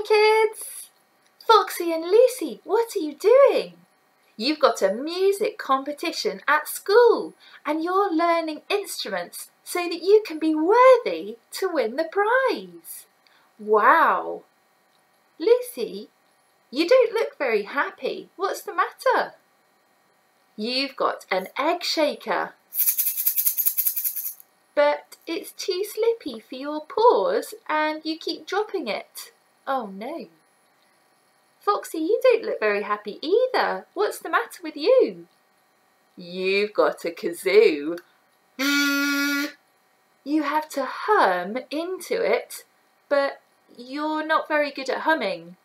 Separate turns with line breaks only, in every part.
kids! Foxy and Lucy, what are you doing? You've got a music competition at school and you're learning instruments so that you can be worthy to win the prize. Wow! Lucy, you don't look very happy. What's the matter? You've got an egg shaker, but it's too slippy for your paws and you keep dropping it. Oh no. Foxy, you don't look very happy either. What's the matter with you? You've got a kazoo. You have to hum into it, but you're not very good at humming.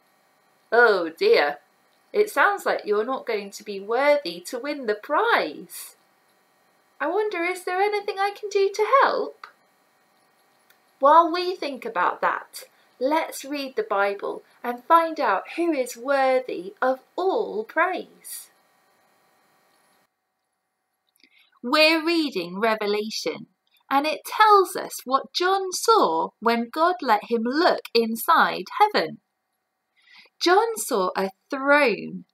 Oh dear, it sounds like you're not going to be worthy to win the prize. I wonder, is there anything I can do to help? While we think about that, let's read the Bible and find out who is worthy of all praise. We're reading Revelation, and it tells us what John saw when God let him look inside heaven. John saw a throne,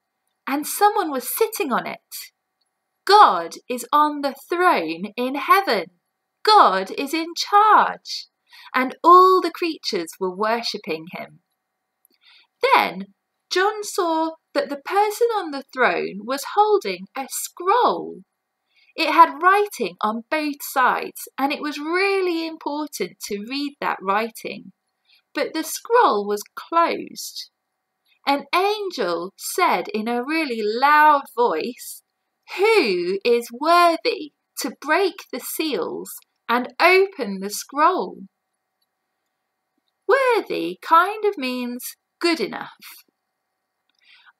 and someone was sitting on it. God is on the throne in heaven. God is in charge. And all the creatures were worshipping him. Then John saw that the person on the throne was holding a scroll. It had writing on both sides, and it was really important to read that writing. But the scroll was closed. An angel said in a really loud voice, "Who is worthy to break the seals and open the scroll?" Worthy kind of means good enough.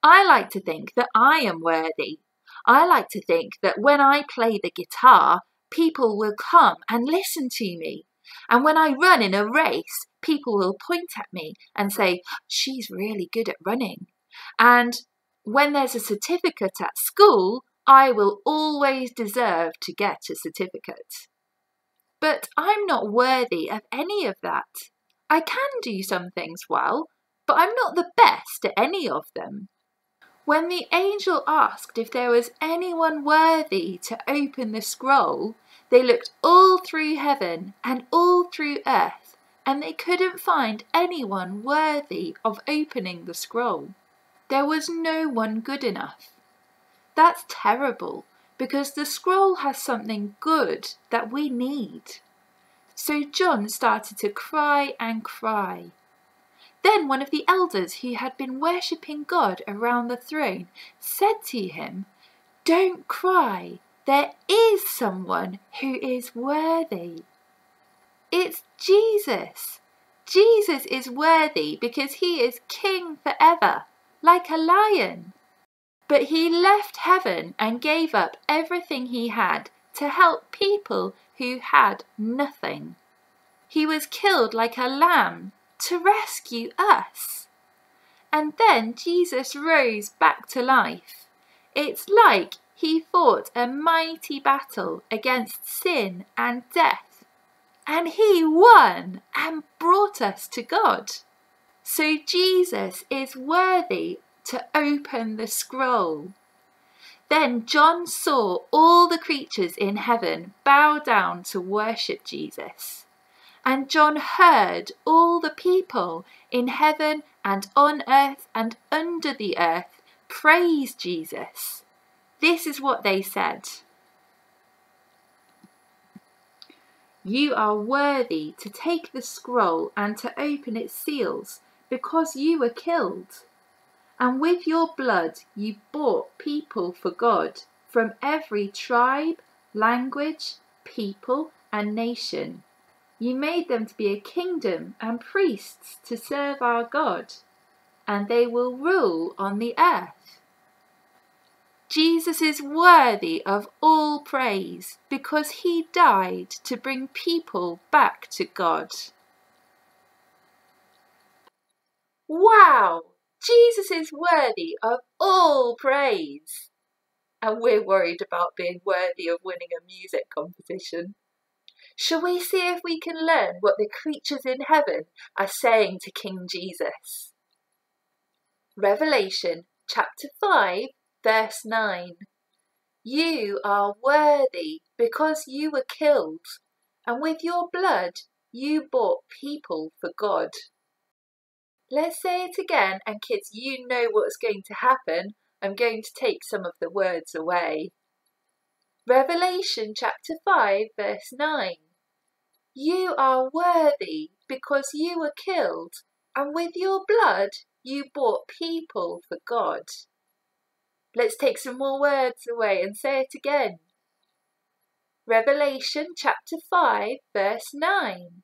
I like to think that I am worthy. I like to think that when I play the guitar, people will come and listen to me. And when I run in a race, people will point at me and say, "She's really good at running." And when there's a certificate at school, I will always deserve to get a certificate. But I'm not worthy of any of that. I can do some things well, but I'm not the best at any of them. When the angel asked if there was anyone worthy to open the scroll, they looked all through heaven and all through earth, and they couldn't find anyone worthy of opening the scroll. There was no one good enough. That's terrible, because the scroll has something good that we need. So John started to cry and cry. Then one of the elders who had been worshipping God around the throne said to him, "Don't cry, there is someone who is worthy. It's Jesus. Jesus is worthy because he is king forever, like a lion. But he left heaven and gave up everything he had to help people who had nothing. He was killed like a lamb to rescue us. And then Jesus rose back to life. It's like he fought a mighty battle against sin and death. And he won and brought us to God. So Jesus is worthy to open the scroll." Then John saw all the creatures in heaven bow down to worship Jesus. And John heard all the people in heaven and on earth and under the earth praise Jesus. This is what they said: "You are worthy to take the scroll and to open its seals, because you were killed. And with your blood you bought people for God from every tribe, language, people and nation. You made them to be a kingdom and priests to serve our God, and they will rule on the earth." Jesus is worthy of all praise because he died to bring people back to God. Wow! Jesus is worthy of all praise. And we're worried about being worthy of winning a music competition. Shall we see if we can learn what the creatures in heaven are saying to King Jesus? Revelation chapter 5 verse 9. You are worthy because you were killed, and with your blood you bought people for God. Let's say it again, and kids, you know what's going to happen. I'm going to take some of the words away. Revelation chapter 5 verse 9. You are worthy because you were killed, and with your blood you bought people for God. Let's take some more words away and say it again. Revelation chapter 5 verse 9.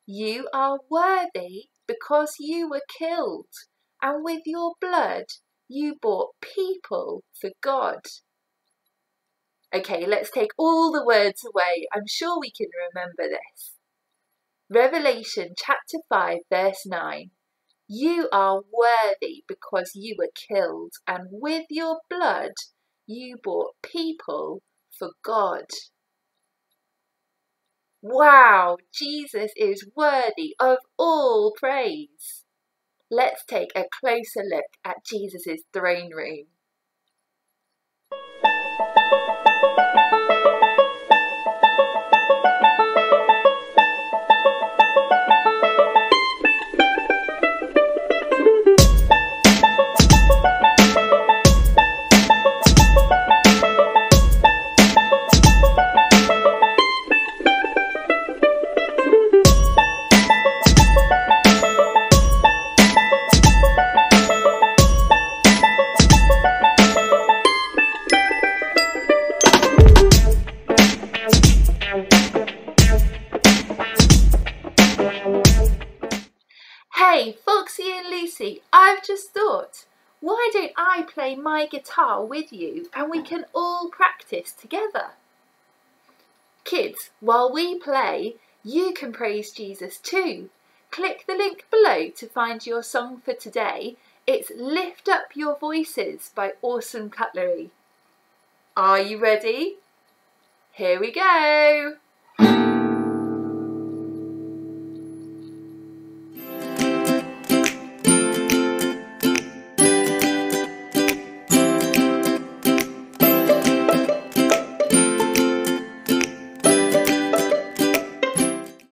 You are worthy because you were killed, and with your blood you bought people for God. Okay, let's take all the words away. I'm sure we can remember this. Revelation chapter 5 verse 9. You are worthy because you were killed, and with your blood you bought people for God. Wow, Jesus is worthy of all praise. Let's take a closer look at Jesus' throne room. Hey, Foxy and Lucy, I've just thought, why don't I play my guitar with you and we can all practice together? Kids, while we play, you can praise Jesus too. Click the link below to find your song for today. It's Lift Up Your Voices by Awesome Cutlery. Are you ready? Here we go!